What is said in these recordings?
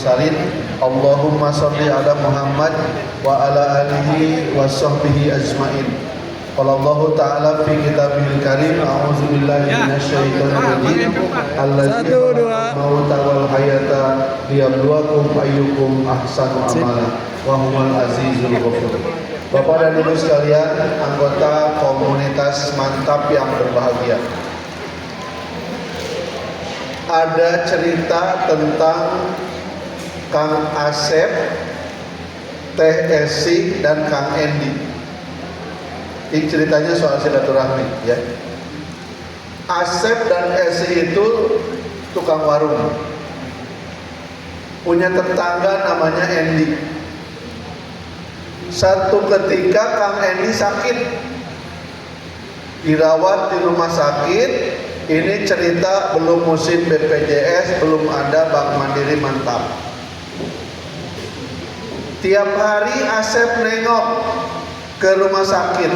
mursalin. Allahumma shalli ala Muhammad wa ala alihi wa sahbihi ajmain. Qala Allah Ta'ala fi kitabihil karim, a'udzu billahi minasyaitonir rajim. Allazi mauta wal hayata liyabluwakum ayyukum ahsanu amala wa huwal azizul ghafur. Bapak dan Ibu sekalian, anggota komunitas Mantap yang berbahagia. Ada cerita tentang Kang Asep, Teh Esi, dan Kang Endi. Ini ceritanya soal silaturahmi, ya. Asep dan Esi itu tukang warung, punya tetangga namanya Endi. Satu ketika Kang Endi sakit, dirawat di rumah sakit. Ini cerita belum musim BPJS, belum ada Bank Mandiri Mantap. Tiap hari Asep nengok ke rumah sakit,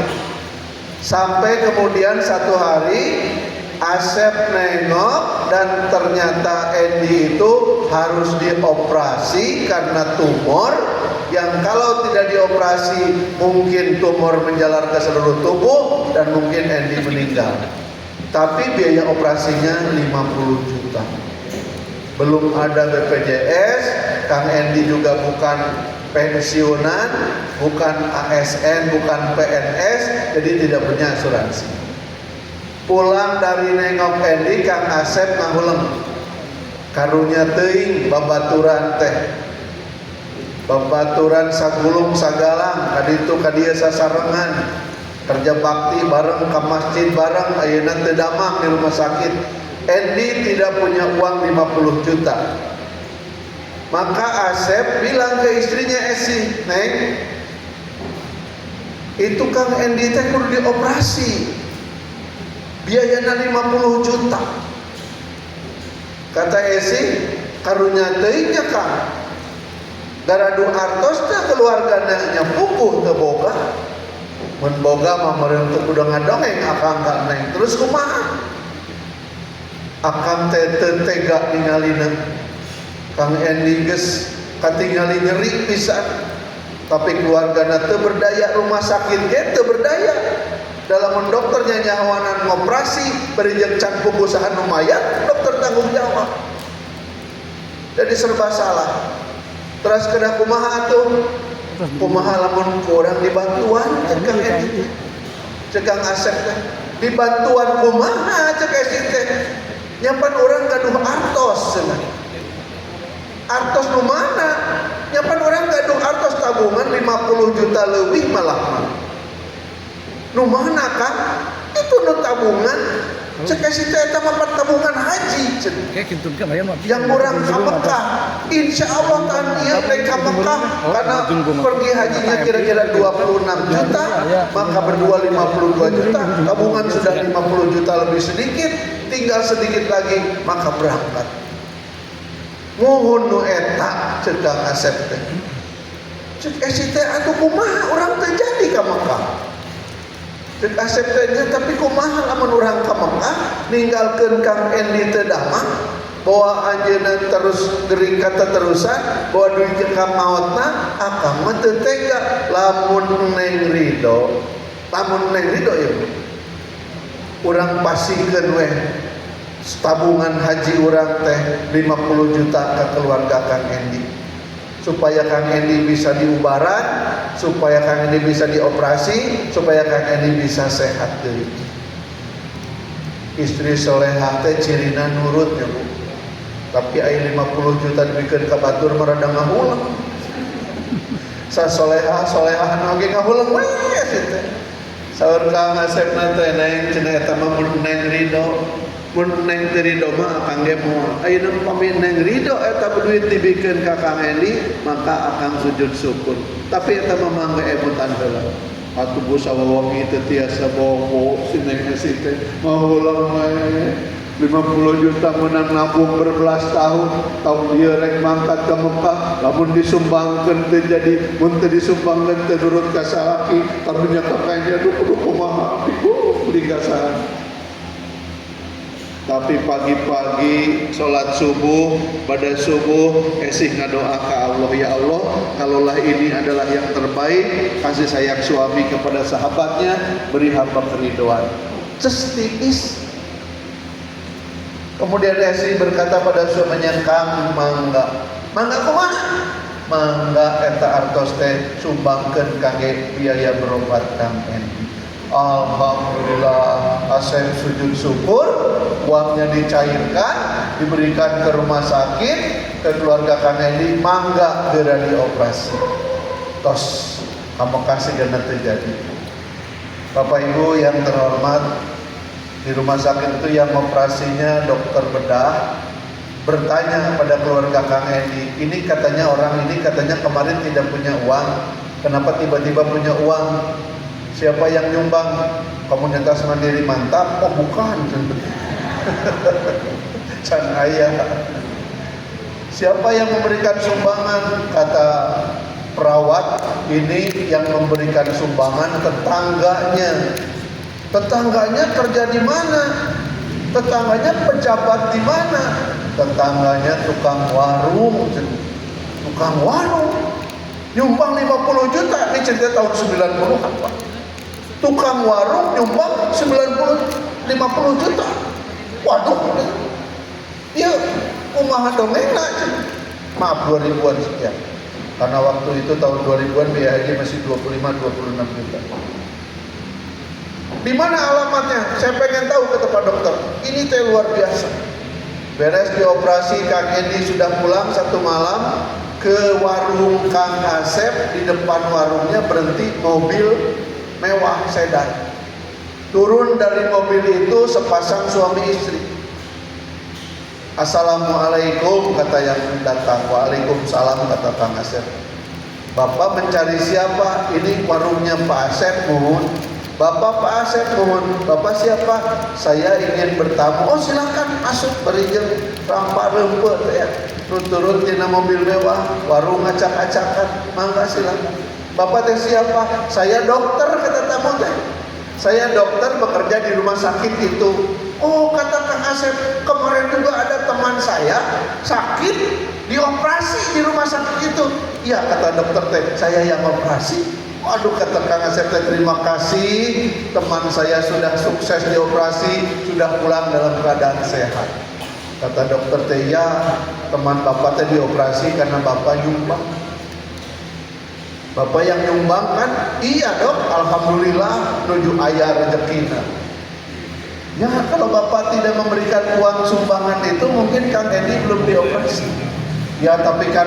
sampai kemudian satu hari Asep nengok dan ternyata Endi itu harus dioperasi karena tumor yang kalau tidak dioperasi mungkin tumor menjalar ke seluruh tubuh dan mungkin Endi meninggal. Tapi biaya operasinya 50 juta. Belum ada BPJS, Kang Endi juga bukan pensiunan, bukan ASN, bukan PNS, jadi tidak punya asuransi. Pulang dari nengok Endi, Kang Asep ngahuleng, karunya teuing babaturan teh, babaturan sagulung sagalang, kaditu kadia sasarengan, kerja bakti bareng, ke masjid bareng, ayeuna teu damang di rumah sakit. Endi tidak punya uang 50 juta. Maka Asep bilang ke istrinya Esi, "Neng, itu Kang Endi teh kudu dioperasi. Biayana 50 juta." Kata Esi, "Karunya teuing nya Kang. Garadu artos teh keluargana nya pupuh teu boga. Mun boga mah meureun teu kudu ngadongeng akang ka Neng. Terus kumaha? Akang teh teu tega ningalina. Kang Endi geus katingali nyeri pisan, tapi keluargana teu berdaya, rumah sakit ge teu berdaya. Dalam dokternya nyahoanan ngoperasi, bari jeung can pugusahan lumayan, dokter tanggung jawab. Jadi serba salah. Terus kena kumaha atuh? Kumaha lamun kurang dibantuan cek Kang Endi, cek Kang Asep teh. Dibantuan kumaha cek Esi teh? Nyampan orang gaduh artos cenah. Artos nu mana? Nyampan orang gaduh artos tabungan 50 juta leuwih malah mah. Nu mana Kang? Itu nu tabungan. Cek Esi teh eta mah tabungan haji cenah. Yang orang ka Mekah, insyaallah kan ieu teh ka Mekah karena pergi hajinya kira-kira 26 juta, maka berdua 52 juta, tabungan sudah 50 juta lebih sedikit, tinggal sedikit lagi maka berangkat. Muhun nu eta cek Kang Asep teh. Cek Esi teh atuh kumaha urang teh jadi ka Mekah. Cek Asep teh tapi kumaha lamun urang ka Mekah ninggalkeun Kang Endi teu damang, bawa anjeunna terus gering kateterusan, bawa duit ka maotna, akang mah teu tega. Lamun Neng Ridho ya, urang pasingkeun we tabungan haji urang teh 50 juta ke keluarga Kang Endi, supaya Kang Endi bisa diubaran, supaya Kang Endi bisa dioperasi, supaya Kang Endi bisa sehat deui. Istri solehah teh cirina nurut ya Bu. Tapi aya 50 juta dibikeun ka batur merada ngahuleng. Sasolehah nu ge ngahuleng we teh. Saur Kang Asep teh Neng cenah eta mah mun Neng Ridho. Mun Neng teu ridho mah akang ge moal. Ayeuna upami Neng ridho eta duit dibikeun ka Kang Endi, maka akang sujud syukur. Tapi eta mah mangga ebutan heula. Atuh bu sawawangi teu tiasa bogo si Neng Esi teh. Mahulang we 50 juta menang nabung berbelas tahun dia rek mangkat ke Mekah, lamun disumbangkeun teu jadi, mun teu disumbangkeun teu nurut ka salaki, karunya ka kanya kudu kumaha beli gasahan. Tapi pagi-pagi sholat subuh, pada subuh esih ngadoa ke Allah, ya Allah, kalaulah ini adalah yang terbaik, kasih sayang suami kepada sahabatnya, beri hamba keridoan. Cestis. Kemudian esih berkata pada suaminya, Kang mangga kumaha? Mangga eta artos teh sumbangkeun kangge biaya berobat Kang Endi. Alhamdulillah, Asep sujud syukur, uangnya dicairkan, diberikan ke rumah sakit, ke keluarga Kang Endi, mangga geura dioperasi. Tos, kamu kasih gana terjadi. Bapak Ibu yang terhormat, di rumah sakit itu yang operasinya dokter bedah bertanya kepada keluarga Kang Endi, ini katanya orang ini katanya kemarin tidak punya uang, kenapa tiba-tiba punya uang? Siapa yang nyumbang? Komunitas Mandiri Mantap? Oh bukan. Can aya. Siapa yang memberikan sumbangan? Kata perawat, ini yang memberikan sumbangan tetangganya. Tetangganya kerja di mana? Tetangganya pejabat di mana? Tetangganya tukang warung. Tukang warung. Nyumbang 50 juta. Ini cerita tahun 90-an Pak. Tukang warung nyumbang 50 juta. Waduh. Ya, kumaha dongengna. Maaf 2000-an sekian. Karena waktu itu tahun 2000-an biaya haji masih 25-26 juta. Di mana alamatnya? Saya pengen tahu kata Pak Dokter. Ini teh luar biasa. Beres dioperasi, Kang Endi sudah pulang satu malam ke warung Kang Asep. Di depan warungnya berhenti mobil mewah sedan. Turun dari mobil itu sepasang suami istri. Assalamualaikum kata yang datang. Waalaikumsalam kata Kang Asep. Bapak mencari siapa? Ini warungnya Pak Asep, mohon. Bapak Pak Asep, mohon. Bapak siapa? Saya ingin bertamu. Oh silakan masuk, berijeng rampak rempet ya. Turun tina mobil mewah, warung acak-acakan. Mangga silakan. Bapak teh siapa? Saya dokter kata tamu teh. Saya dokter bekerja di rumah sakit itu. Oh kata Kang Asep, kemarin juga ada teman saya sakit dioperasi di rumah sakit itu. Iya kata dokter teh, saya yang operasi. Waduh kata Kang Asep teh, terima kasih, teman saya sudah sukses dioperasi, sudah pulang dalam keadaan sehat. Kata dokter teh, ya teman bapak teh dioperasi karena bapak nyumbang. Bapak yang nyumbang kan? Iya dok, alhamdulillah nuju aya rezekina. Ya kalau bapak tidak memberikan uang sumbangan itu mungkin Kang Endi belum dioperasi. Ya tapi kan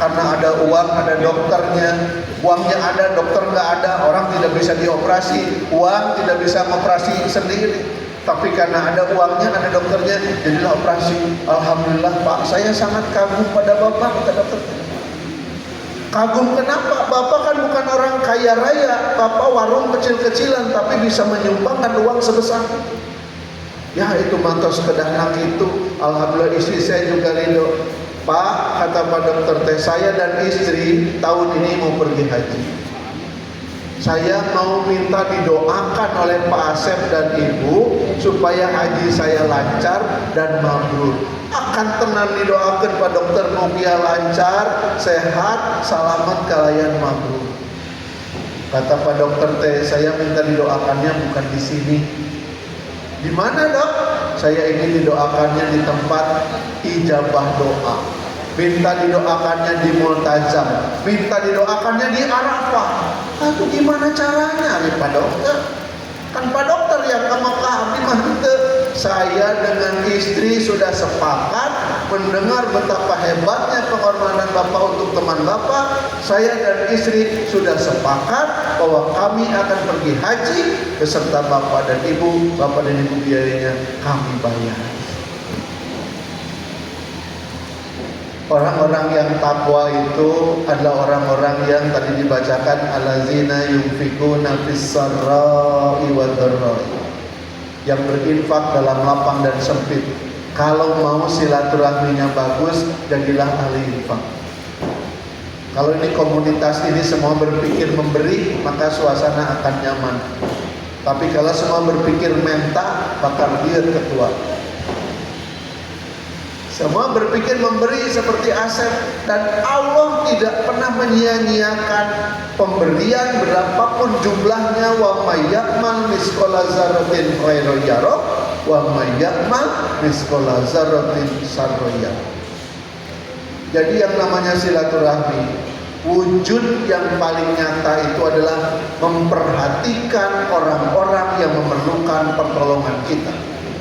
karena ada uang, ada dokternya, uangnya ada, dokter nggak ada, orang tidak bisa dioperasi, uang tidak bisa mengoperasi sendiri. Tapi karena ada uangnya, ada dokternya, jadilah operasi. Alhamdulillah Pak, saya sangat kagum pada bapak kata dokter. Kagum kenapa? Bapak kan bukan orang kaya raya, bapak warung kecil-kecilan tapi bisa menyumbangkan uang sebesar itu. Ya itu mantos kedahnak itu. Alhamdulillah istri saya juga ridho. Pak kata Pak Dokter teh, saya dan istri tahun ini mau pergi haji. Saya mau minta didoakan oleh Pak Asep dan Ibu supaya haji saya lancar dan mabrur. Akan tenang didoakan Pak Dokter, mugia lancar, sehat, selamat, kalayan mabrur. Kata Pak Dokter teh, saya minta didoakannya bukan di sini. Di mana dok? Saya ingin didoakannya di tempat ijabah doa. Minta didoakannya di Multazam, minta didoakannya di Arafah. Itu gimana caranya nih Pak Dokter? Kan Pak Dokter yang ke Mekah, saya dengan istri sudah sepakat mendengar betapa hebatnya pengorbanan Bapak untuk teman Bapak. Saya dan istri sudah sepakat bahwa kami akan pergi haji beserta Bapak dan Ibu. Bapak dan Ibu biayanya kami bayar. Orang-orang yang takwa itu adalah orang-orang yang tadi dibacakan allazina yunfikuna fis-sarra'i wad-dharra'i, yang berinfak dalam lapang dan sempit. Kalau mau silaturahminya bagus, jadilah ahli infak. Kalau ini komunitas ini semua berpikir memberi, maka suasana akan nyaman. Tapi kalau semua berpikir minta, bakal dia ketua. Semua berpikir memberi seperti Asep, dan Allah tidak pernah menyia-nyiakan pemberian berapapun jumlahnya. Wa may ya'mal misqala dzarratin khairan yarah wa may ya'mal misqala dzarratin syarran yarah. Jadi yang namanya silaturahmi, wujud yang paling nyata itu adalah memperhatikan orang-orang yang memerlukan pertolongan kita.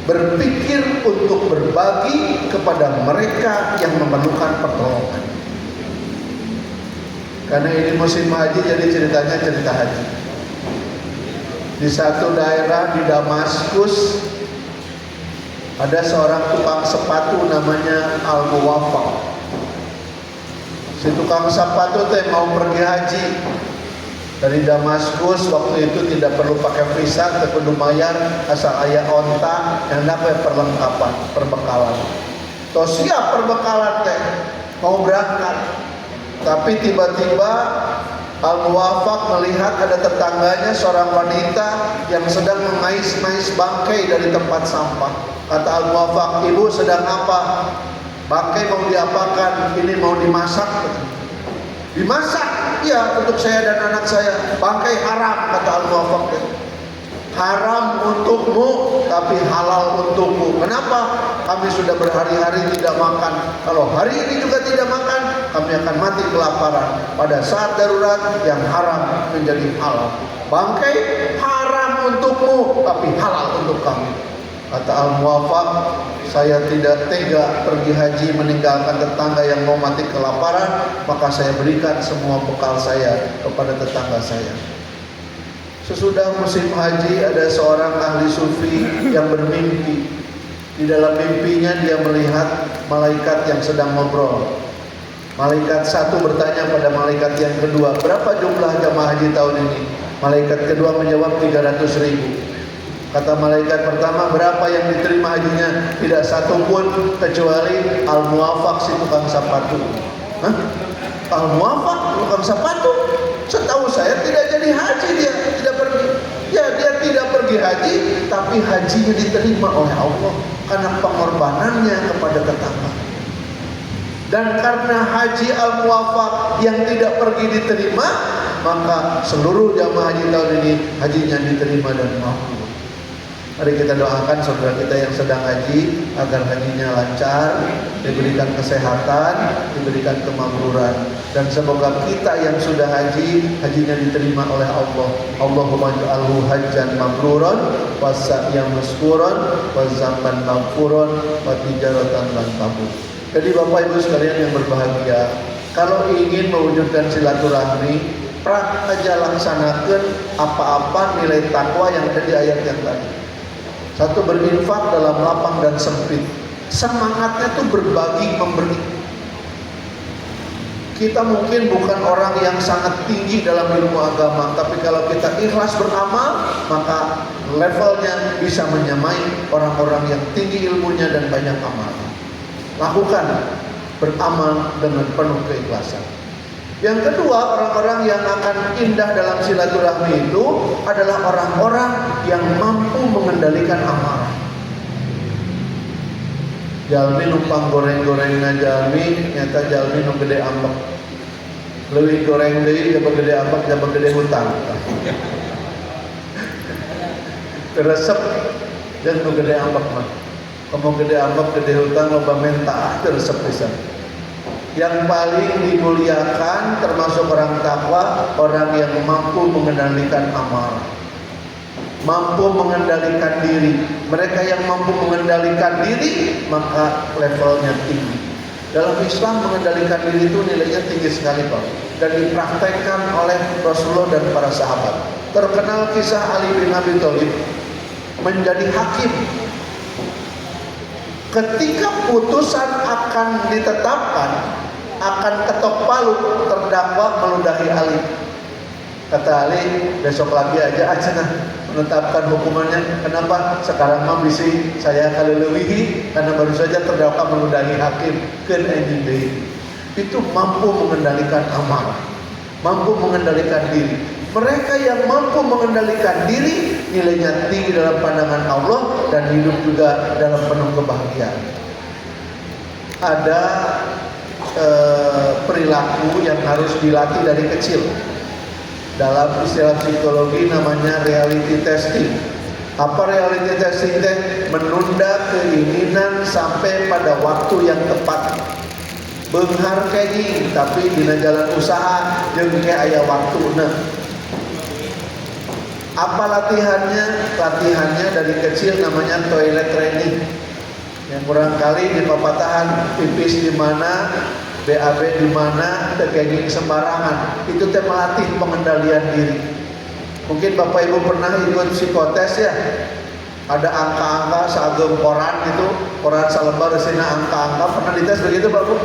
Berpikir untuk berbagi kepada mereka yang memerlukan pertolongan. Karena ini musim haji, jadi ceritanya cerita haji. Di satu daerah di Damaskus ada seorang tukang sepatu namanya Al-Muwaffaq. Si tukang sepatu teh mau pergi haji dari Damaskus. Waktu itu tidak perlu pakai visa, tidak perlu bayar, asal aya onta yang dapat perlengkapan, perbekalan. Toh siap perbekalan teh, mau berangkat. Tapi tiba-tiba Al-Muwaffaq melihat ada tetangganya seorang wanita yang sedang mengais-ngais bangkai dari tempat sampah. Kata Al-Muwaffaq, "Ibu sedang apa?" "Bangkai mau diapakan?" "Ini mau dimasak." "Dimasak?" "Iya, untuk saya dan anak saya." "Bangkai haram," kata Al-Muwaffaq. "Haram untukmu, tapi halal untukmu." "Kenapa?" "Kami sudah berhari-hari tidak makan. Kalau hari ini juga tidak makan, kami akan mati kelaparan. Pada saat darurat, yang haram menjadi halal. Bangkai haram untukmu, tapi halal untuk kami." Kata Al-Muwaffaq, "Saya tidak tega pergi haji meninggalkan tetangga yang mau mati kelaparan, maka saya berikan semua bekal saya kepada tetangga saya." Sesudah musim haji, ada seorang ahli sufi yang bermimpi. Di dalam mimpinya dia melihat malaikat yang sedang ngobrol. Malaikat satu bertanya pada malaikat yang kedua, "Berapa jumlah jamaah haji tahun ini?" Malaikat kedua menjawab, 300.000. Kata malaikat pertama, "Berapa yang diterima hajinya?" "Tidak satu pun kecuali Al-Muwaffaq si tukang sepatu." "Hah? Al-Muwaffaq tukang sepatu? Setahu saya tidak jadi haji, dia tidak pergi." "Ya, dia tidak pergi haji, tapi hajinya diterima oleh Allah karena pengorbanannya kepada tetangga." Dan karena haji Al-Muwaffaq yang tidak pergi diterima, maka seluruh jamaah haji tahun ini hajinya diterima dan makbul. Mari kita doakan saudara kita yang sedang haji agar hajinya lancar, diberikan kesehatan, diberikan kemakmuran, dan semoga kita yang sudah haji, hajinya diterima oleh Allah. Allahumma ij'alhu hajjan mabruran wa sa'yan maskuran wa zamban maghfuran wa tijaratan lan tabur. Jadi Bapak Ibu sekalian yang berbahagia, kalau ingin mewujudkan silaturahmi, prak aja laksanakan apa-apa nilai takwa yang ada di ayat yang tadi. Satu, berinfak dalam lapang dan sempit. Semangatnya tuh berbagi, memberi. Kita mungkin bukan orang yang sangat tinggi dalam ilmu agama, tapi kalau kita ikhlas beramal, maka levelnya bisa menyamai orang-orang yang tinggi ilmunya dan banyak amal. Lakukan beramal dengan penuh keikhlasan. Yang kedua, orang-orang yang akan indah dalam silaturahmi itu adalah orang-orang yang mampu mengendalikan amarah. Jalmi numpang goreng-gorengna jalmi, nyata jalmi nu gede ambek. Leuwih goreng deui jabe gede ambek, jabe gede hutang. Teresep jeung nu gede ambek mah. Kamu gede ambek, gede hutang, loba menta teresep pisan. Yang paling dimuliakan termasuk orang takwa, orang yang mampu mengendalikan amarah, mampu mengendalikan diri. Mereka yang mampu mengendalikan diri, maka levelnya tinggi. Dalam Islam mengendalikan diri itu nilainya tinggi sekali Pak, dan dipraktekkan oleh Rasulullah dan para sahabat. Terkenal kisah Ali bin Abi Thalib menjadi hakim. Ketika putusan akan ditetapkan, akan ketok palu, terdakwa meludahi Ali. Kata Ali, besok lagi aja menetapkan hukumannya. Kenapa? Sekarang mah bisi saya kaleulewihi karena baru saja terdakwa meludahi hakim. Keun anjing deui. Itu mampu mengendalikan amarah, mampu mengendalikan diri. Mereka yang mampu mengendalikan diri nilainya tinggi dalam pandangan Allah dan hidup juga dalam penuh kebahagiaan. ada perilaku yang harus dilatih dari kecil. Dalam istilah psikologi namanya reality testing. Apa reality testing teh? Menunda keinginan sampai pada waktu yang tepat. Beunghar kayaknya, tapi dina jalan usaha jeung ke aya waktuna. Apa latihannya? Latihannya dari kecil namanya toilet training. Yang barangkali di papatahan pipis di mana, BAB di mana, kegiging sembarangan. Itu teh melatih pengendalian diri. Mungkin Bapak Ibu pernah ikut psikotes ya. Ada angka-angka seagem koran gitu, koran salembar resina angka-angka. Pernah dites begitu Pak Bu?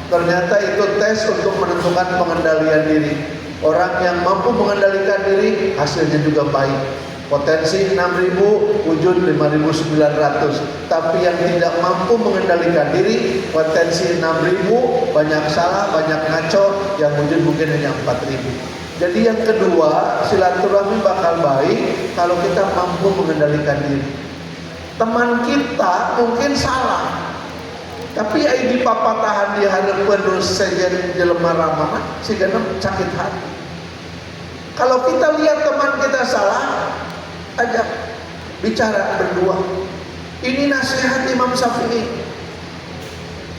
Ternyata itu tes untuk menentukan pengendalian diri. Orang yang mampu mengendalikan diri hasilnya juga baik. Potensi 6.000, wujud 5.900. Tapi yang tidak mampu mengendalikan diri, potensi 6.000, banyak salah, banyak ngaco, yang wujud mungkin hanya 4.000. Jadi yang kedua, silaturahmi bakal baik kalau kita mampu mengendalikan diri. Teman kita mungkin salah, tapi ai di papatahan di hareupeun sejen jelema ramah sigana sakit hati. Kalau kita lihat teman kita salah, ajak bicara berdua. Ini nasihat Imam Syafi'i.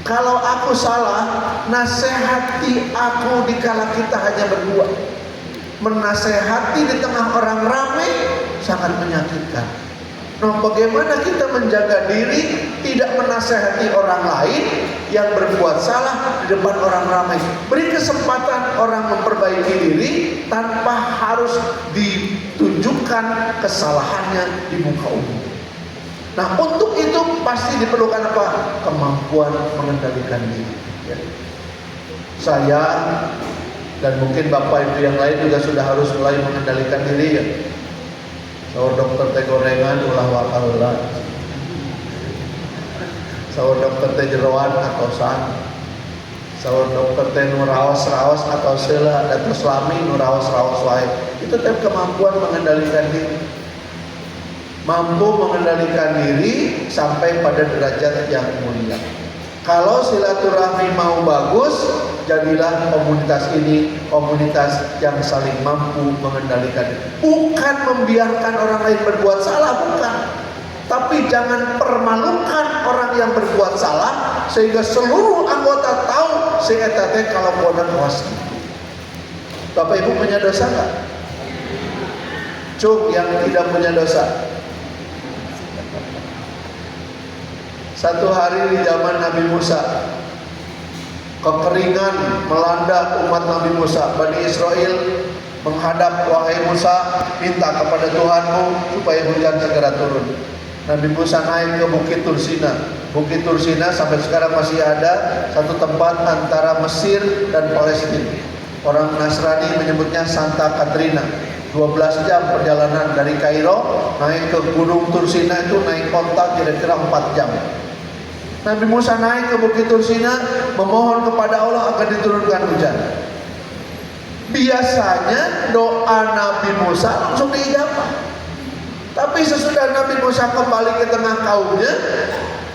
Kalau aku salah, nasihati aku dikala kita hanya berdua. Menasehati di tengah orang ramai sangat menyakitkan. Nah, bagaimana kita menjaga diri tidak menasehati orang lain yang berbuat salah di depan orang ramai? Beri kesempatan orang memperbaiki diri tanpa harus ditunjukkan kesalahannya di muka umum. Nah, untuk itu pasti diperlukan apa? Kemampuan mengendalikan diri. Ya. Saya dan mungkin Bapak Ibu yang lain juga sudah harus mulai mengendalikan diri ya. Saur dokter teh gorengan ulah wakaheula. Saur dokter teh jeroan atosan. Saur dokter teh nu raos-raos atau seula datus lami nu raos-raos wae. Itu teh kemampuan mengendalikan diri. Mampu mengendalikan diri sampai pada derajat yang mulia. Kalau silaturahmi mau bagus, jadilah komunitas ini komunitas yang saling mampu mengendalikan. Bukan membiarkan orang lain berbuat salah, bukan. Tapi jangan permalukan orang yang berbuat salah sehingga seluruh anggota tahu si eta teh kalaupun was. Bapak Ibu punya dosa enggak? Cung yang tidak punya dosa. Satu hari di zaman Nabi Musa, kekeringan melanda umat Nabi Musa. Bani Israel menghadap, wahai Musa, minta kepada Tuhanmu supaya hujan segera turun. Nabi Musa naik ke Bukit Tursina. Bukit Tursina sampai sekarang masih ada, satu tempat antara Mesir dan Palestina. Orang Nasrani menyebutnya Santa Katrina. 12 jam perjalanan dari Kairo naik ke Gunung Tursina, itu naik onta kira-kira 4 jam. Nabi Musa naik ke Bukit Tursina memohon kepada Allah agar diturunkan hujan. Biasanya doa Nabi Musa langsung diijabah. Tapi sesudah Nabi Musa kembali ke tengah kaumnya,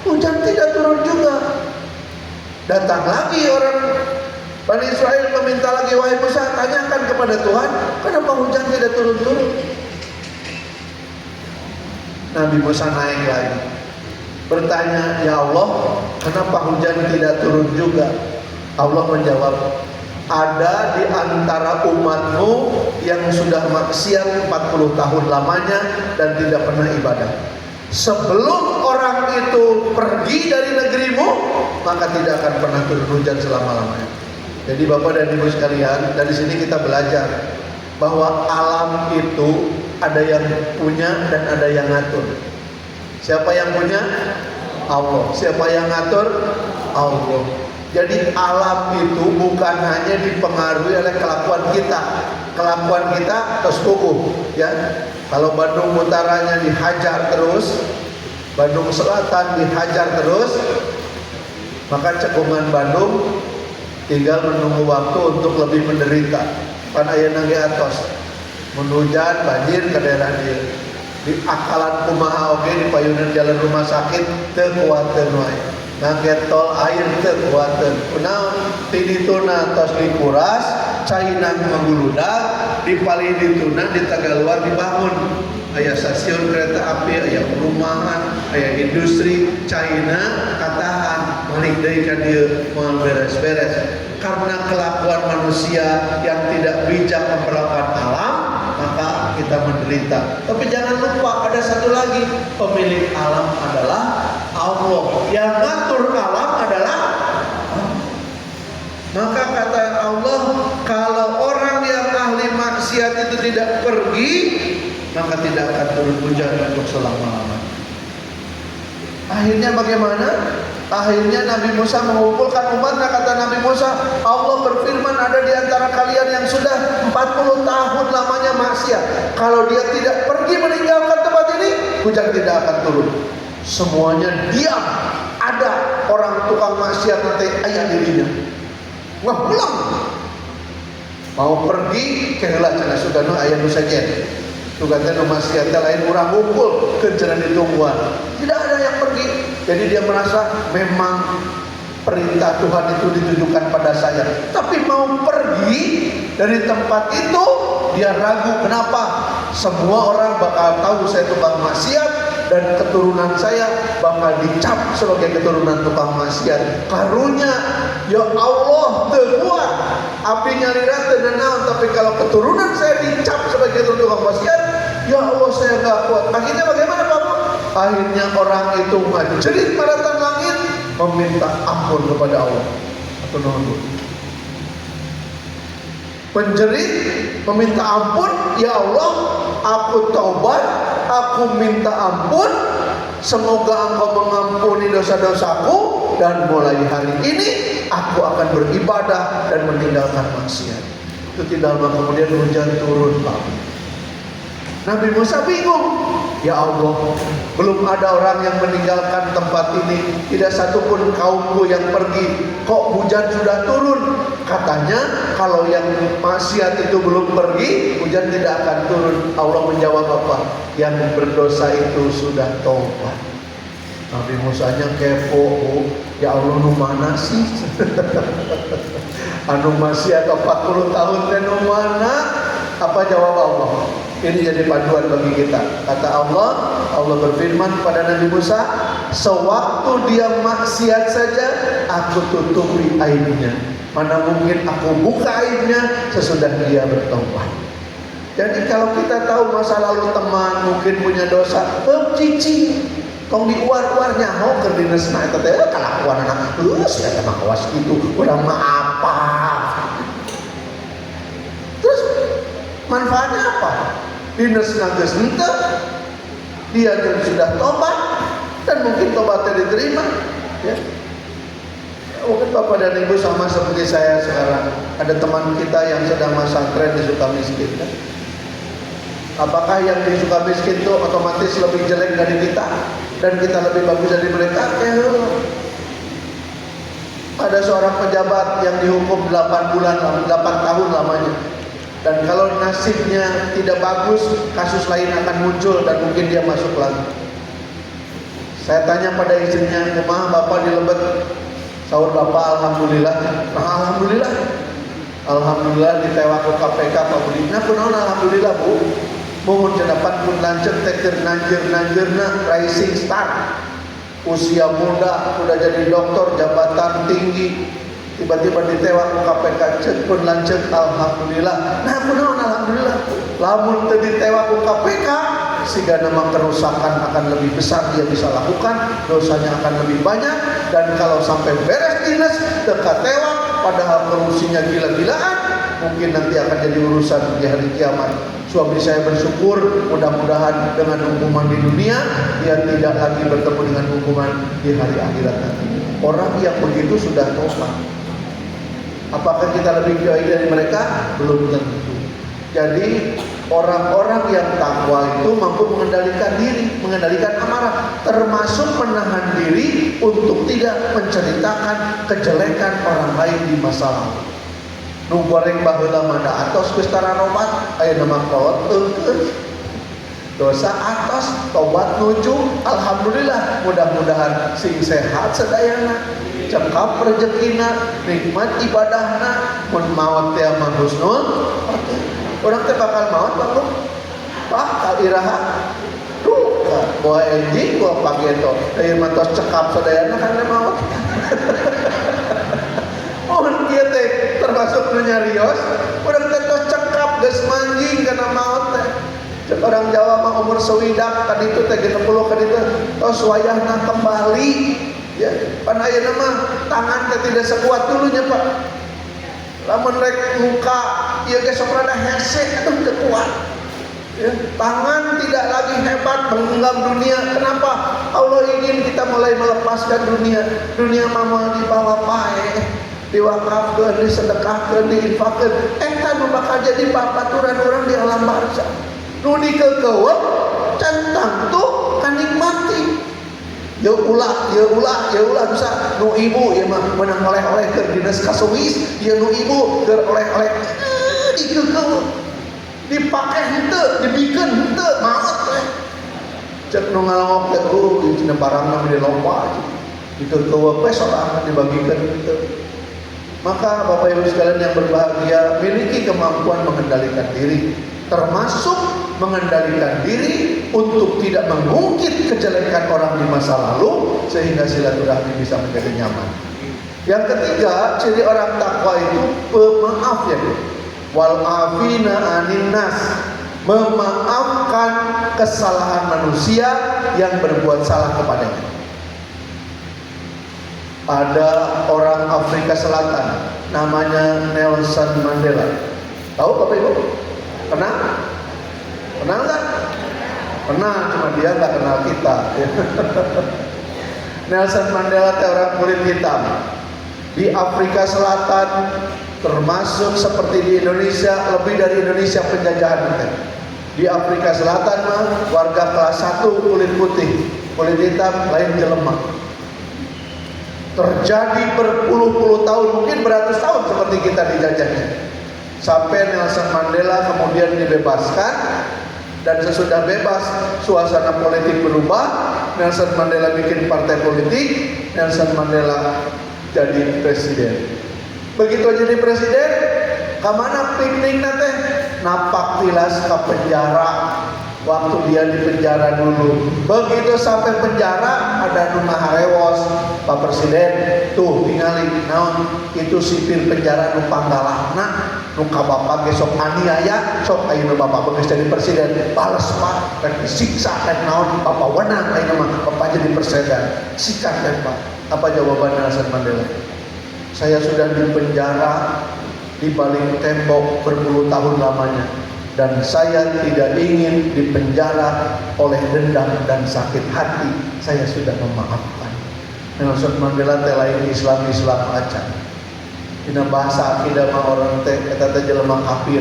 hujan tidak turun juga. Datang lagi orang Bani Israel meminta lagi, wahai Musa, tanyakan kepada Tuhan, kenapa hujan tidak turun-turun? Nabi Musa naik lagi, bertanya, ya Allah, kenapa hujan tidak turun juga? Allah menjawab, ada di antara umatmu yang sudah maksiat 40 tahun lamanya dan tidak pernah ibadah. Sebelum orang itu pergi dari negerimu, maka tidak akan pernah turun hujan selama-lamanya. Jadi Bapak dan Ibu sekalian, dari sini kita belajar bahwa alam itu ada yang punya dan ada yang ngatur. Siapa yang punya? Allah. Siapa yang ngatur? Allah. Jadi alam itu bukan hanya dipengaruhi oleh kelakuan kita. Kelakuan kita terus kukuh, ya. Kalau Bandung utaranya dihajar terus, Bandung Selatan dihajar terus, maka cekungan Bandung tinggal menunggu waktu untuk lebih menderita. Pan ayeuna ge atos. Mun hujan banjir ke daerah dia. Di akalan kumaha oge di payunan jalan rumah sakit teu kuat teu wae. ngaget tol air teu kuateun kunaon ti dituna tos dikuras caina ngaguludag di palih dituna di Tagaluar dibangun aya stasiun kereta api aya perumahan aya industri caina katahan balik deui ka dieu moal beres-beres karena kelakuan manusia yang tidak bijak memperlakukan alam maka kita menderita. Tapi jangan lupa ada satu lagi, pemilik alam adalah Allah. Yang ngatur alam adalah Allah. Maka kata Allah, kalau orang yang ahli maksiat itu tidak pergi, maka tidak akan turun hujan untuk selama-lamanya. Akhirnya bagaimana? Akhirnya Nabi Musa mengumpulkan umatnya. Kata Nabi Musa, Allah berfirman ada di antara kalian yang sudah 40 tahun lamanya maksiat. Kalau dia tidak pergi meninggalkan tempat ini, hujan tidak akan turun. Semuanya diam. Ada orang tukang maksiat nanti ayah dirinya nggak pulang, mau pergi keheula cenah sudah nu aya nu sajen tugasnya nu maksiat lain urang ngumpul kenceuna ditungguan. Tidak ada yang pergi. Jadi dia merasa memang perintah Tuhan itu ditujukan pada saya. Tapi mau pergi dari tempat itu dia ragu. Kenapa? Semua orang bakal tahu saya tukang maksiat dan keturunan saya bakal dicap sebagai keturunan tukang maksiat. Karunya ya Allah teu kuat. Api nyalira teu naon, tapi kalau keturunan saya dicap sebagai tukang maksiat, ya Allah saya enggak kuat. Akhirnya bagaimana Pak? Akhirnya orang itu menjerit pada langit meminta ampun kepada Allah. Atau nuhun. Menjerit meminta ampun, ya Allah, aku taubat, aku minta ampun, semoga Engkau mengampuni dosa-dosaku dan mulai hari ini aku akan beribadah dan meninggalkan maksiat. Itu tidak lama kemudian hujan turun, Pak. Nabi Musa bingung, ya Allah, belum ada orang yang meninggalkan tempat ini, tidak satupun kaumku yang pergi, kok hujan sudah turun? Katanya kalau yang maksiat itu belum pergi, hujan tidak akan turun. Allah menjawab apa? Yang berdosa itu sudah taubat. Nabi Musanya kepo, ya Allah nu mana sih? Anu maksiat 40 tahun teh nu mana? Apa jawab Allah? Ini jadi panduan bagi kita. Kata Allah, Allah berfirman pada Nabi Musa, sewaktu dia maksiat saja, aku tutupi aibnya. Mana mungkin aku buka aibnya sesudah dia bertobat. Jadi kalau kita tahu masa lalu teman mungkin punya dosa, cici, tong diuar-uar nyaho keur dinesna eta teh kalakuan anak, sia teh mah kawas kitu, urang mah apa? Terus manfaatnya apa? Dinesna geus henteu, dia sudah tobat dan mungkin tobatnya diterima, ya. Mungkin Bapak dan Ibu sama seperti saya sekarang. Ada teman kita yang sedang masantren di Sukamiskin, kan? Apakah yang di Sukamiskin itu otomatis lebih jelek dari kita dan kita lebih bagus dari mereka? Ada seorang pejabat yang dihukum 8 tahun lamanya. Dan kalau nasibnya tidak bagus, kasus lain akan muncul dan mungkin dia masuk lagi. Saya tanya pada istrinya, "Kumaha Bapak di Lebet?" Sahur Bapak, "Alhamdulillah." Nah, alhamdulillah. Alhamdulillah ditewak ke KPK Pak Budi. Nah, kunaon alhamdulillah, Bu? Mohon cedapan pun lanjut teker nanjir-nanjirna rising star. Usia muda, udah jadi doktor, jabatan tinggi, tiba-tiba ditewak ke KPK, cek pun lanjut alhamdulillah. Nah, kunaon alhamdulillah. Lamun teu ditewak ke KPK, sehingga nama kerusakan akan lebih besar dia bisa lakukan, dosanya akan lebih banyak, dan kalau sampai beres dinas dekat tewak padahal korupsinya gila-gilaan, mungkin nanti akan jadi urusan di hari kiamat. Suami saya bersyukur mudah-mudahan dengan hukuman di dunia dia tidak lagi bertemu dengan hukuman di hari akhirat nanti. Orang yang begitu sudah tobat. Apakah kita lebih baik dari mereka? Belum tentu. Jadi orang-orang yang takwa itu mampu mengendalikan diri, mengendalikan amarah, termasuk menahan diri untuk tidak menceritakan kejelekan orang lain di masa lalu. Nu goreng baheula mah da atos geus tararobat, aya nama kolot eukeun. dosa atos tobat nuju alhamdulillah mudah-mudahan sing sehat sedayana cekap rezekina nikmat ibadahna mun maot teh mah husnul urang teh bakal maot bakal iraha duka bawa enjing bawa pageto teh mah tos cekap sedayana kana maot mohon kieu teh termasuk nu nyarios urang teh tos cekap geus manjing kana maot teh. Orang Jawa mah umur sewidak kan itu teh 60 kan itu tos wayahna kembali ya pan ayeuna mah tangan teh tidak sekuat dulunya Pak lamun rek luka ieu ge sok rada hese aduh teu kuat ya tangan tidak lagi hebat menggenggam dunia kenapa Allah ingin kita mulai melepaskan dunia mah moal dibawa pae diwakafkeun disedekahkeun diinfakkeun eta nu bakal jadi babaturan urang di alam barzakh nu dikeukeuweuk centang tuh kanikmati ya ulah bisa nu ibu ya mah menang oleh-oleh keur dinas ka Swiss ya nu ibu keur oleh-oleh dikeukeuweuk dipake henteu dibikeun henteu maot teh cek nu ngalongok teh ieu cenah barangna mah lomba dikeukeuweuk we sorang dibagikeun henteu. Maka Bapak Ibu sekalian yang berbahagia miliki kemampuan mengendalikan diri termasuk mengendalikan diri untuk tidak mengungkit kejelekan orang di masa lalu sehingga silaturahmi bisa menjadi nyaman. Yang ketiga, ciri orang takwa itu pemaaf ya. Wal afina anin nas, memaafkan kesalahan manusia yang berbuat salah kepadanya. Ada orang Afrika Selatan namanya Nelson Mandela. Tahu Bapak Ibu? Kenal? Kenal nggak? Kenal, cuma dia nggak kenal kita. Nelson Mandela teh orang kulit hitam di Afrika Selatan, termasuk seperti di Indonesia, lebih dari Indonesia penjajahan. Di Afrika Selatan mah warga kelas 1 kulit putih, kulit hitam lain jelema. Terjadi berpuluh-puluh tahun, mungkin beratus tahun seperti kita dijajahnya. Sampai Nelson Mandela kemudian dibebaskan, dan sesudah bebas suasana politik berubah. Nelson Mandela bikin partai politik, Nelson Mandela jadi presiden. Begitu jadi presiden, kemana piknik nate? Napak tilas ke penjara. Waktu dia di penjara dulu, begitu sampai penjara ada nu ngaharewos Pak Presiden tuh tingali naon itu sipir penjara nu panggalahna nu ka bapak ge sok aniaya sok ayeuna bapak beus jadi presiden bales Pak rek disiksa rek naon bapak wenang ayeuna mah bapak jadi presiden sikat rek Pak. Apa jawaban Nelson Mandela? Saya sudah di penjara di balik tembok berpuluh tahun lamanya, dan saya tidak ingin dipenjara oleh dendam dan sakit hati. Saya sudah memaafkan. Nelson Mandela teh lain Islam acan. Dina bahasa akidah mah orang teh eta teh jelema kafir.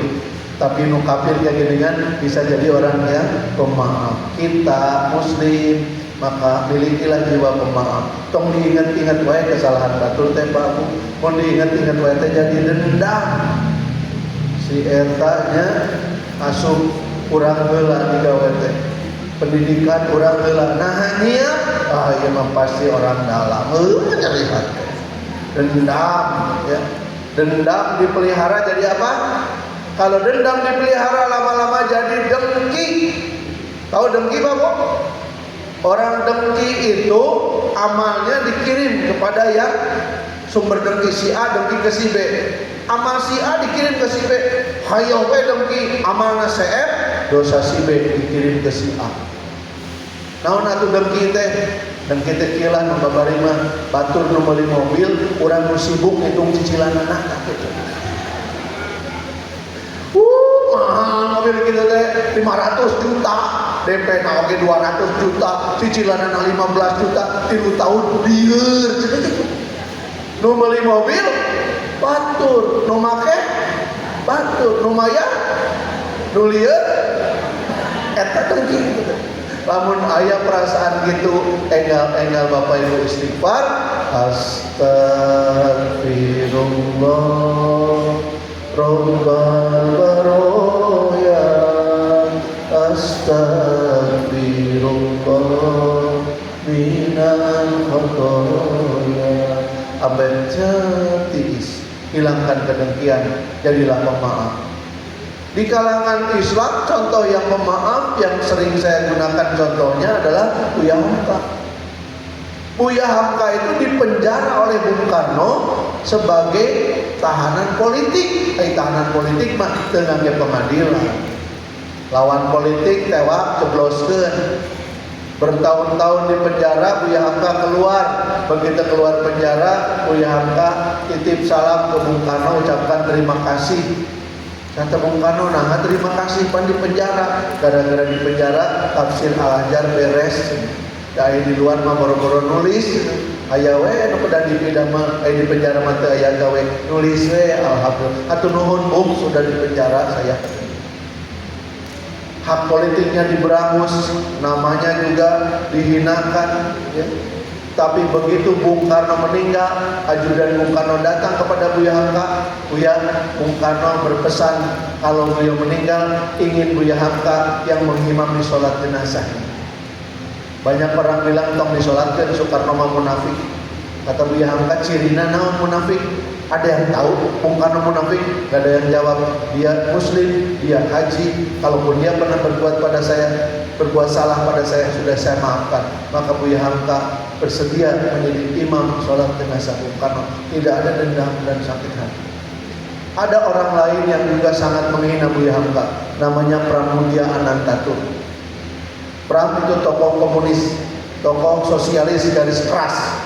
Tapi nu kafir kayak geuningan bisa jadi orang yang pemaaf. Kita muslim maka milikilah jiwa pemaaf. Tong diingat-ingat wae kesalahan batur teh Pak. Mun diingat-ingat wae teh jadi dendam. Si eta nya asup urang heula digawe teh pendidikan urang heula nah nya ieu mah pasti orang dalam nyerihat dendam ya. Dendam dipelihara jadi apa? Kalau dendam dipelihara lama-lama jadi dengki. Tahu dengki Pak Bu? Orang dengki itu amalnya dikirim kepada yang sumber dengki, si A dengki ke si B. Amal si A dikirim ke si B. Hayo we dengki amalna si F, dosa si B dikirim ke si A. Naon atuh dengki teh? Dengki teh kieulah nu babari mah batur nu meuli mobil, urang nu sibuk ngitung cicilanna kitu. Mahal mobil kitu teh 500 juta, DP na oge 200 juta, cicilanna 15 juta, 3 tahun lieur. Nu meuli mobil batur, nu make batur, nu maya nu lieur eta dengki gitu. Lamun aya perasaan gitu enggal Bapak Ibu istighfar, astagfirullah rabbal baroya astagfirullah tiis. Hilangkan kedengkian, jadilah pemaaf. Di kalangan Islam, contoh yang pemaaf yang sering saya gunakan contohnya adalah Buya Hamka. Buya Hamka itu dipenjara oleh Bung Karno sebagai tahanan politik. Tahanan politik mah dengan pengadilan. Lawan politik tewak jebloskeun. Bertahun-tahun di penjara, Buya Hamka keluar. Begitu keluar penjara, Buya Hamka titip salam ke Bung Karno, ucapkan terima kasih. Kata Bung Karno, nah terima kasih pan di penjara. Gara-gara di penjara, tafsir Al-Azhar beres. Dari di luar mah boro-boro nulis. Aya we anu pada di penjara mah teu aya gawe nulis we, alhamdulillah. Atuh nuhun Bung, sudah di penjara saya. Hak politiknya diberangus, namanya juga dihinakan, ya. Tapi begitu Bung Karno meninggal, ajudan Bung Karno datang kepada Buya Hamka. Buya, Bung Karno berpesan kalau beliau meninggal ingin Buya Hamka yang mengimami sholat jenazah. Banyak orang bilang tong disolatkeun, Soekarno mah munafik. Kata Buya Hamka, cirina naon munafik? Ada yang tahu Bung Karno munafik? Gak ada yang jawab. Dia muslim, dia haji. Kalaupun dia pernah berbuat salah pada saya, sudah saya maafkan. Maka Buya Hamka bersedia menjadi imam sholat jenazah Bung Karno. Tidak ada dendam dan sakit hati. Ada orang lain yang juga sangat menghina Buya Hamka. Namanya Pramudia Anantatur. Pram itu tokoh komunis, tokoh sosialis garis keras.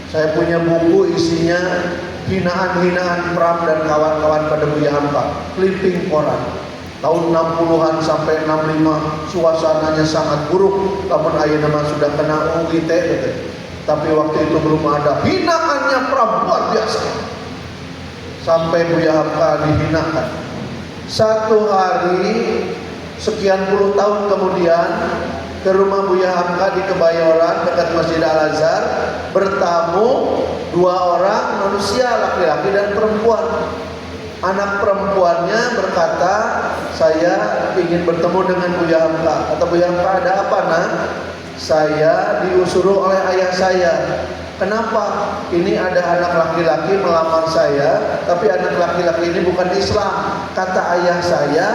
Saya punya buku isinya hinaan-hinaan Pram dan kawan-kawan pada Buya Hamka, clipping koran. Tahun 60-an sampai 65 suasananya sangat buruk. Namun ayeuna sudah kena UIT gitu. Tapi waktu itu belum ada. Hinaannya Pram luar biasa. Sampai Buya Hamka dihinakan. Satu hari sekian puluh tahun kemudian ke rumah Buya Hamka di Kebayoran dekat Masjid Al-Azhar bertamu dua orang manusia, laki-laki dan perempuan. Anak perempuannya berkata, saya ingin bertemu dengan Buya Hamka. Kata Buya Hamka, ada apa nak? Saya diusuruh oleh ayah saya. Kenapa? Ini ada anak laki-laki melamar saya, tapi anak laki-laki ini bukan Islam. Kata ayah saya,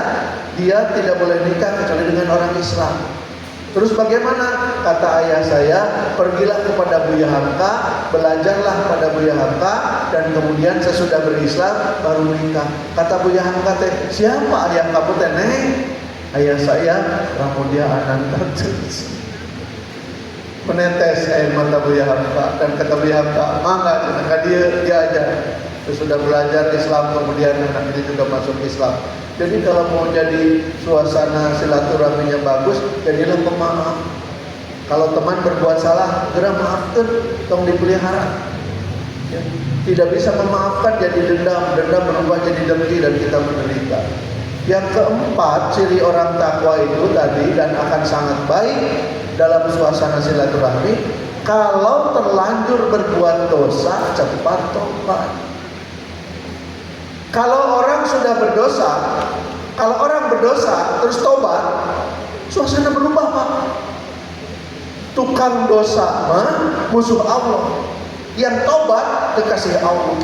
dia tidak boleh nikah kecuali dengan orang Islam. Terus bagaimana? Kata ayah saya, pergilah kepada Buya Hamka, belajarlah pada Buya Hamka, dan kemudian sesudah berislam baru nikah. Kata Buya Hamka teh, siapa ayah kamu teh neng? Ayah saya Pramudia Anantatur. Menetes air mata Buya Hamka, dan kata Buya Hamka, mangga dia aja. Sudah belajar Islam, kemudian anak ini juga masuk Islam. Jadi kalau mau jadi suasana silaturahminya bagus, jadilah pemaaf. Kalau teman berbuat salah, segera maafkan, tong dipelihara. Ya. Tidak bisa memaafkan jadi dendam, dendam berubah jadi dengki dan kita menderita. Yang keempat, ciri orang takwa itu tadi dan akan sangat baik dalam suasana silaturahmi, kalau terlanjur berbuat dosa, cepat tobat. Kalau orang sudah berdosa, kalau orang berdosa terus tobat, suasana berubah Pak. Tukang dosa mah musuh Allah, yang tobat kekasih Allah.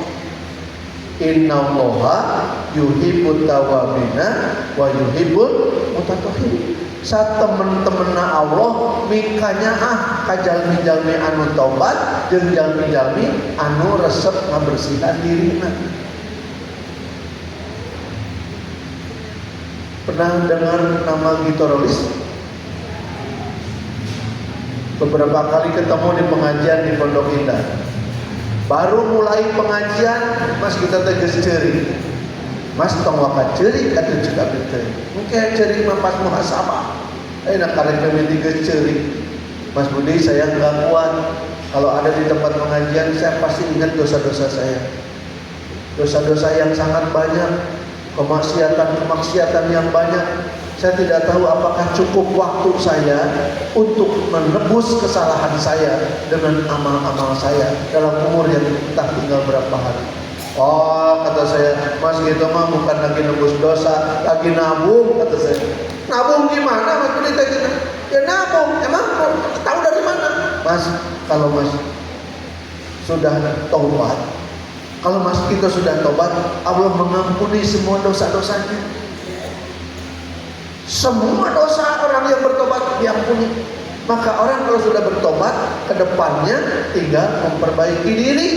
Innallaha yuhibbut tawwabina wa yuhibbul mutatahhirin. Saat temen-temenna Allah mikanya kajalmi-jalmi anu tobat jeung jalmi-jalmi anu resep ngabersihan dirina. Pernah dengar nama Gitorolis? Beberapa kali ketemu di pengajian di Pondok Indah. Baru mulai pengajian, Mas kita tegas ceri. Mas tong wakat ceri atuh cek abdi teh. Engke ceri mah pas muhasabah. Enak karek kami tegas ceri. Mas Budi, saya enggak kuat kalau ada di tempat pengajian, saya pasti ingat dosa-dosa saya. Dosa-dosa yang sangat banyak. Kemaksiatan yang banyak. Saya tidak tahu apakah cukup waktu saya untuk menebus kesalahan saya dengan amal-amal saya dalam umur yang entah tinggal berapa hari. Oh, kata saya, Mas gitu mah bukan lagi nebus dosa, lagi nabung, kata saya. Nabung gimana Mas Budi teh? Ya nabung, emang tahu dari mana? Mas, kalau Mas sudah taubat. Kalau kita sudah taubat, Allah mengampuni semua dosa-dosanya. Semua dosa orang yang bertobat diampuni. Maka orang kalau sudah bertobat, ke depannya tinggal memperbaiki diri,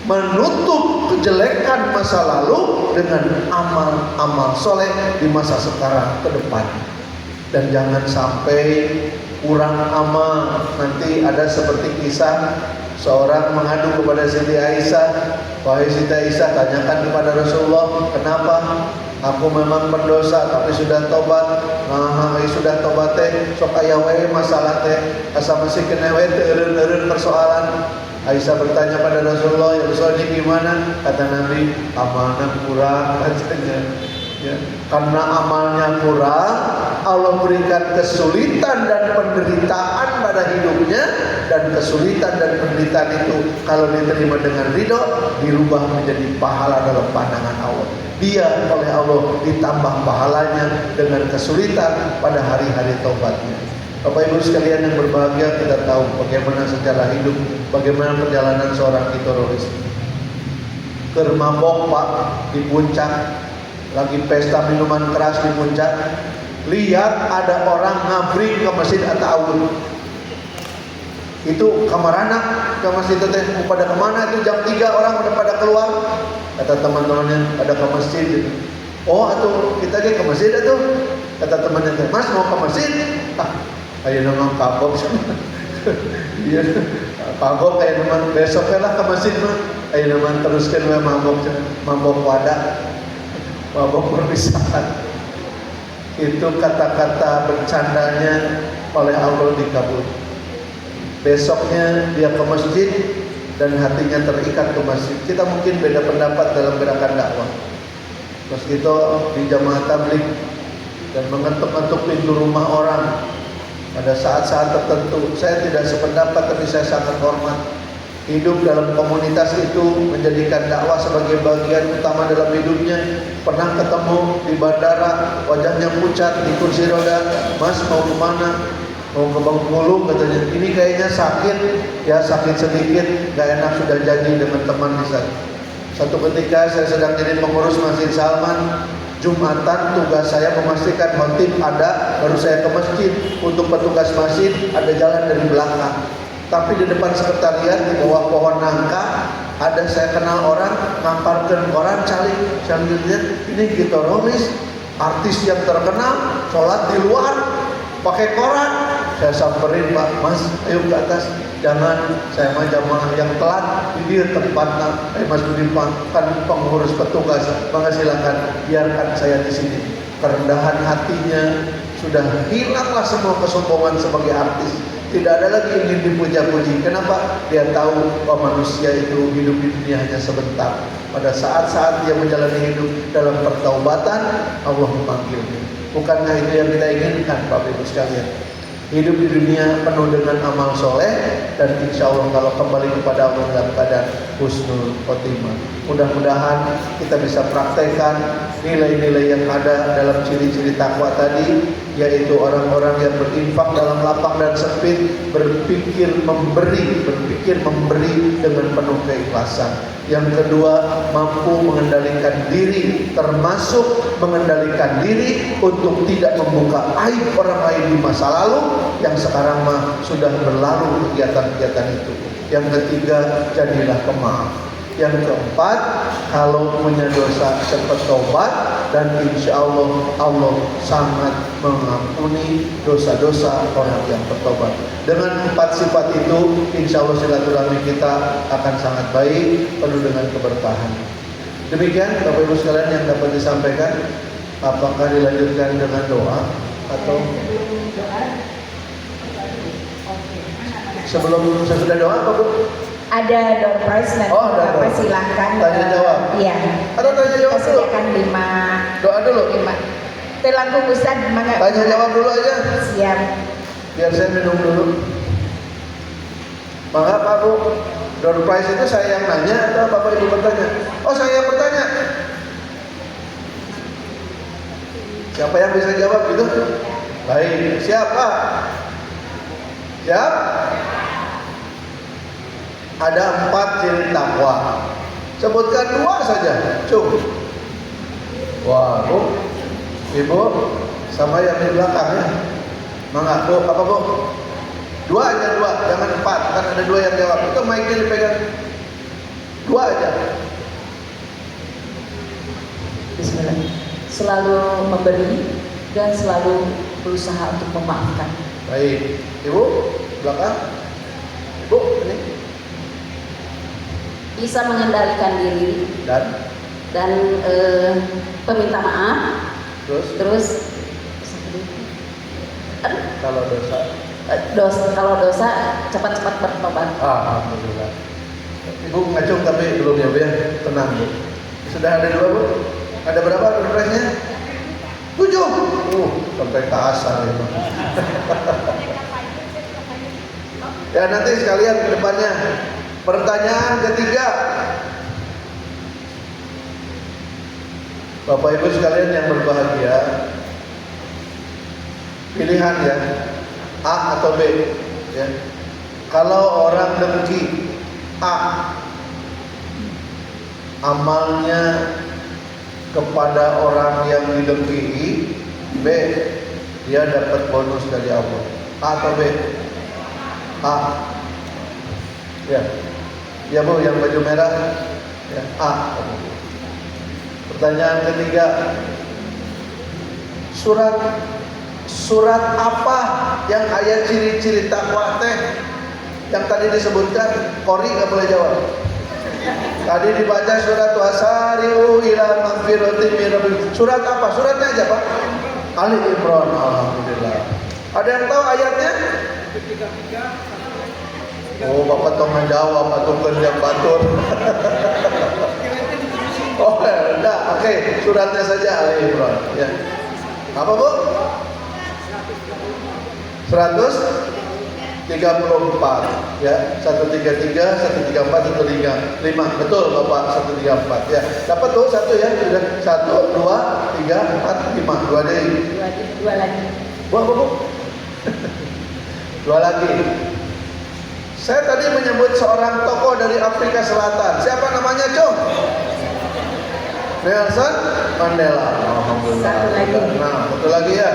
menutup kejelekan masa lalu dengan amal-amal soleh di masa sekarang ke depan. Dan jangan sampai kurang amal. Nanti ada seperti kisah seorang mengadu kepada Siti Aisyah, wahai Siti Aisyah, tanyakan kepada Rasulullah, kenapa aku memang berdosa tapi sudah tobat. Nah, sudah tobat teh sok aya wae masalah teh asa masih kena wae teu eureun persoalan. Aisyah bertanya pada Rasulullah, ya Rasulullah ini gimana? Kata Nabi, amalnya kurang katanya. Ya, karena amalnya kurang, Allah berikan kesulitan dan penderitaan pada hidupnya, dan kesulitan dan penderitaan itu kalau diterima dengan ridho dirubah menjadi pahala dalam pandangan Allah. Dia oleh Allah ditambah pahalanya dengan kesulitan pada hari-hari taubatnya. Bapak Ibu sekalian yang berbahagia, kita tahu bagaimana sejarah hidup, bagaimana perjalanan seorang teroris. Kermabok Pak di puncak, lagi pesta minuman keras di puncak, lihat ada orang ngabring ke masjid At-Ta'awun. Itu kamarana ke masjid itu teh pada kemana itu jam 3 orang udah pada keluar. Kata teman-temannya pada ke masjid. Oh atuh kita ke masjid atuh. Kata temannya teh, Mas mau ke masjid? Ayo nama kabok. Iya kabok kayak nama besoknya lah ke masjid mah. Ayo nama teruskan we mabok wadah. Mabok perpisahan. Itu kata-kata bercandanya oleh Allah dikabul. Besoknya dia ke masjid dan hatinya terikat ke masjid. Kita mungkin beda pendapat dalam gerakan dakwah. Terus itu di jamaah tabligh dan mengetuk-ngetuk pintu rumah orang pada saat-saat tertentu. Saya tidak sependapat, tapi saya sangat hormat. Hidup dalam komunitas itu menjadikan dakwah sebagai bagian utama dalam hidupnya. Pernah ketemu di bandara, wajahnya pucat di kursi roda. Mas mau kemana? Mau ke Bengkulu katanya. Ini kayaknya sakit, ya sakit sedikit, gak enak sudah janji dengan teman di sana. Satu ketika saya sedang jadi pengurus Masjid Salman, Jumatan tugas saya memastikan khotib ada, baru saya ke masjid. Untuk petugas masjid ada jalan dari belakang. Tapi di depan sekretariat di bawah pohon nangka ada saya kenal orang ngamparkeun koran calik. Saya lihat ini teroris, artis yang terkenal, sholat di luar pakai koran. Saya samperin, Pak, Mas, ayo ke atas. Jangan, saya mah jamaah yang telat. Ini tempatnya. Mas Budiman kan pengurus petugas. Maka silakan biarkan saya di sini. Kerendahan hatinya sudah hilanglah semua kesombongan sebagai artis. Tidak ada lagi yang ingin dipuja-puji. Kenapa? Dia tahu bahwa manusia itu hidup di dunia hanya sebentar. Pada saat-saat dia menjalani hidup dalam pertaubatan, Allah memanggilnya. Bukankah itu yang kita inginkan, Bapak Ibu sekalian? Hidup di dunia penuh dengan amal soleh, dan insya Allah kalau kembali kepada Allah dalam keadaan husnul khotimah. Mudah-mudahan kita bisa praktekkan nilai-nilai yang ada dalam ciri-ciri takwa tadi, yaitu orang-orang yang berinfak dalam lapang dan sempit, berpikir memberi dengan penuh keikhlasan. Yang kedua, mampu mengendalikan diri, termasuk mengendalikan diri untuk tidak membuka aib orang lain di masa lalu yang sekarang mah sudah berlalu kegiatan-kegiatan itu. Yang ketiga, jadilah pemaaf. Yang keempat, kalau punya dosa cepat tobat, dan insya Allah Allah sangat mengampuni dosa-dosa orang yang bertobat. Dengan 4 sifat itu, insya Allah silaturahmi kita akan sangat baik, penuh dengan keberkahan. Demikian Bapak Ibu sekalian yang dapat disampaikan. Apakah dilanjutkan dengan doa atau sebelum sesudah doa Pak Bu? Ada door prize nanti. Oh, Bapak silahkan tanya jawab. Iya. Atau tanya jawab Kita dulu. sediakan 5. Doa dulu. 5. Telangkung Ustaz, mangga. Tanya jawab dulu aja. Siap. Biar saya minum dulu. Maka Pak Bu, door prize itu saya yang nanya atau Bapak Ibu bertanya? Oh, saya yang bertanya. Siapa yang bisa jawab gitu? Baik, siapa? Siap? Ada 4 ciri takwa. Sebutkan 2 saja. Cung. Wah, Bu, Ibu, sama yang di belakang ya. Mangga, Bu, apa Bu? 2 aja, 2, jangan 4. Kan ada 2 yang jawab. Itu mic-nya dipegang. 2 aja. Bismillah. Selalu memberi dan selalu berusaha untuk memaafkan. Baik, Ibu, belakang. Ibu, ini. Bisa mengendalikan diri dan peminta maaf. Terus Kalau kalau dosa cepat-cepat bertobat. Alhamdulillah. Ibu ngacung tapi belum ya Bu ya. Tenang Bu. Sudah ada 2 Bu. Ada berapa dompetnya? 7. Sampai ke asal itu. Ya nanti sekalian ke depannya. Pertanyaan ketiga. Bapak Ibu sekalian yang berbahagia, pilihan ya, A atau B ya. Kalau orang dengki, A, amalnya kepada orang yang didengki. B, dia dapat bonus dari Allah. A atau B? A. Ya. Ya Bu, yang baju merah ya, A. Pertanyaan ketiga, surat apa yang ayat ciri-ciri takwa teh yang tadi disebutkan? Kori nggak boleh jawab. Tadi dibaca surat wasari'u ila magfiratin min rabbikum. Surat apa? Suratnya aja Pak. Ali Imran. Alhamdulillah. Ada yang tahu ayatnya? Oh, Bapak tong ngejawab atau kerja batur. Oh, enggak. Oke, suratnya saja Ali Imran ya. Apa Bu? 134 ya, 133, 134, 135. Betul Bapak, 134 ya. Dapat tuh 1 ya. Sudah 1 2 3 4 5. 2 deh. 2 lagi. Bu. 2 lagi. Saya tadi menyebut seorang tokoh dari Afrika Selatan. Siapa namanya, Cung? Nelson Mandela. Alhamdulillah. Satu lagi. Nah, satu lagi ya.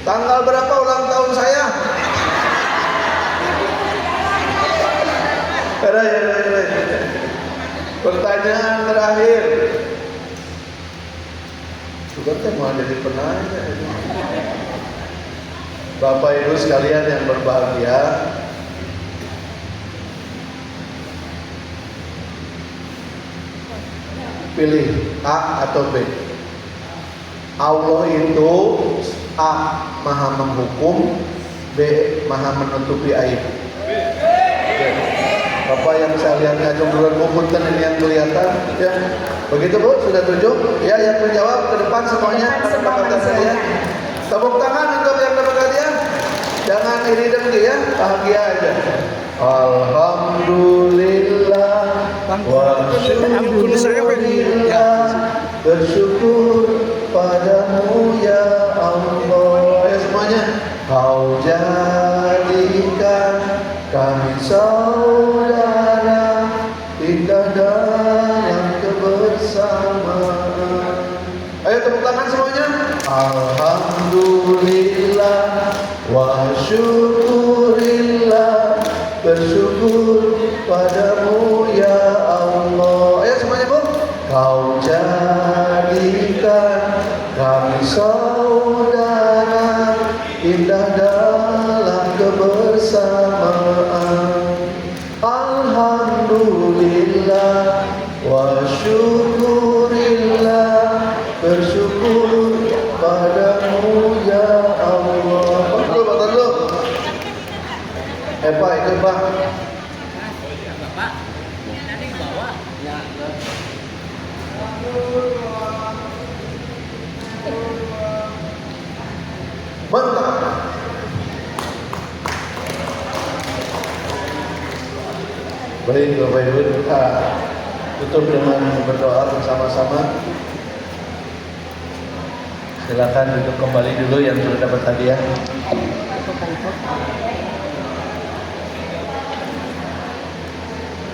Tanggal berapa ulang tahun saya? Pertanyaan terakhir. Sudah mau jadi penanya. Bapak Ibu sekalian yang berbahagia, pilih A atau B. Allah itu A, maha menghukum, B, maha menutupi aib. Bapak yang saya lihat ngajung duluan kumpulan ini yang kelihatan ya. Begitu Bu, sudah 7? Ya, yang menjawab ke depan semuanya dapat hadiah. Tepuk tangan untuk yang dapat hadiah. Jangan iri dengki ya, bahagia aja. Alhamdulillah wa syukurillah, bersyukur padamu ya Allah. Ayo semuanya. Kau jadikan kami saudara, indah dalam kebersamaan. Ayo tepuk tangan semuanya. Alhamdulillah wa syukurillah, bersyukur padamu ya Allah. Ayo semuanya Bu. Kau jadikan kami saudara, indah dalam kebersamaan. Alhamdulillah wa syukurillah, bersyukur padamu ya Allah. Bapak dulu. Pak, ikut Pak. Bapak, nanti ke bawah. Ya. Mantap. Baik Bapak Ibu, kita tutup dengan berdoa bersama-sama. Silakan duduk kembali dulu yang sudah dapat hadiah.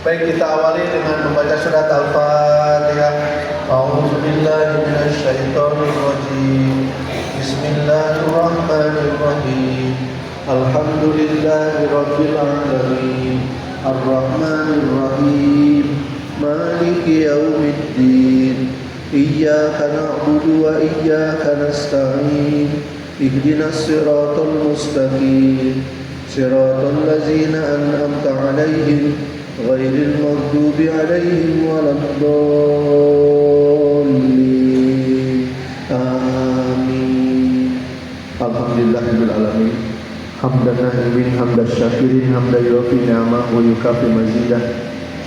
Baik, kita awali dengan membaca surat Al-Fatihah. A'udzubillahi minasyaitonirrajim. Bismillahirrahmanirrahim. Alhamdulillahirabbil alamin. Arrahmanirrahim. Maliki yaumiddin. Iyyaka na'budu wa iyyaka nasta'in. Ihdinas siratal mustaqim. Siratal ladzina an'amta 'alaihim ghairil maghdubi 'alaihim waladdallin. Amin. Alhamdulillahirabbil alamin. Hamdan na'imin hamdas syakirin hamdan yuwafi ni'amah wa yukafi mazidah.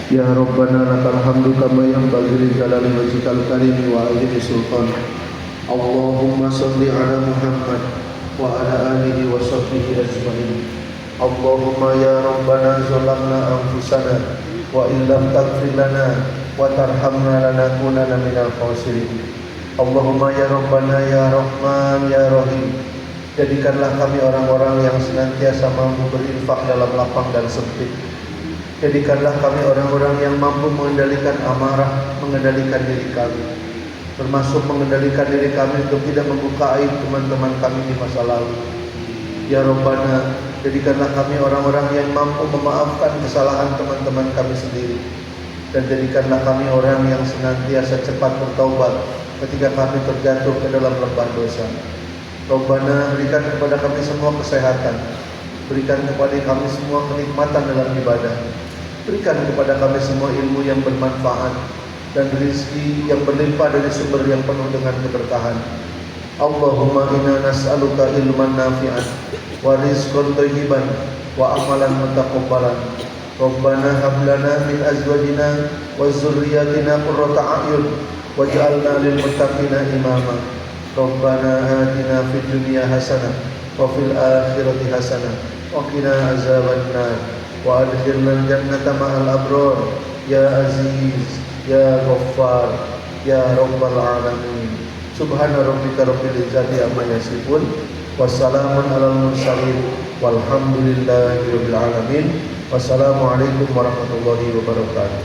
Ya Rabbana lakal hamdu kama yanbaghi li jalali wajhikal karim wa azimi sultan. Allahumma shalli ala Muhammad wa ala alihi wa sahbihi ajmain. Allahumma ya Rabbana zalamna anfusana wa illam taghfir lana wa tarhamna lanakunanna minal khasirin. Allahumma ya Rabbana ya Rahman ya Rahim, jadikanlah kami orang-orang yang senantiasa mampu berinfak dalam lapang dan sempit. Jadikanlah kami orang-orang yang mampu mengendalikan amarah, mengendalikan diri kami, termasuk mengendalikan diri kami untuk tidak membuka aib teman-teman kami di masa lalu. Ya Rabbana, jadikanlah kami orang-orang yang mampu memaafkan kesalahan teman-teman kami sendiri, dan jadikanlah kami orang yang senantiasa cepat bertaubat ketika kami terjatuh ke dalam lembah dosa. Rabbana, berikan kepada kami semua kesehatan, berikan kepada kami semua kenikmatan dalam ibadah, berikan kepada kami semua ilmu yang bermanfaat dan rezeki yang berlimpah dari sumber yang penuh dengan keberkahan. Allahumma inna nas'aluka ilman nafi'an wa rizqan thayyiban wa amalan mutaqabbalan. Rabbana hab lana min azwajina wa dzurriyyatina qurrata a'yun waj'alna lil muttaqina imama. Rabbana atina fid dunya hasanah wa fil akhirati hasanah wa qina azabannar wa adkhilna jannata ma'al abrar ya aziz ya ghaffar ya rabbal alamin. Subhana rabbika rabbil izzati amma yasifun, wassalamun alal mursalin, walhamdulillahi rabbil alamin. Wassalamualaikum warahmatullahi wabarakatuh.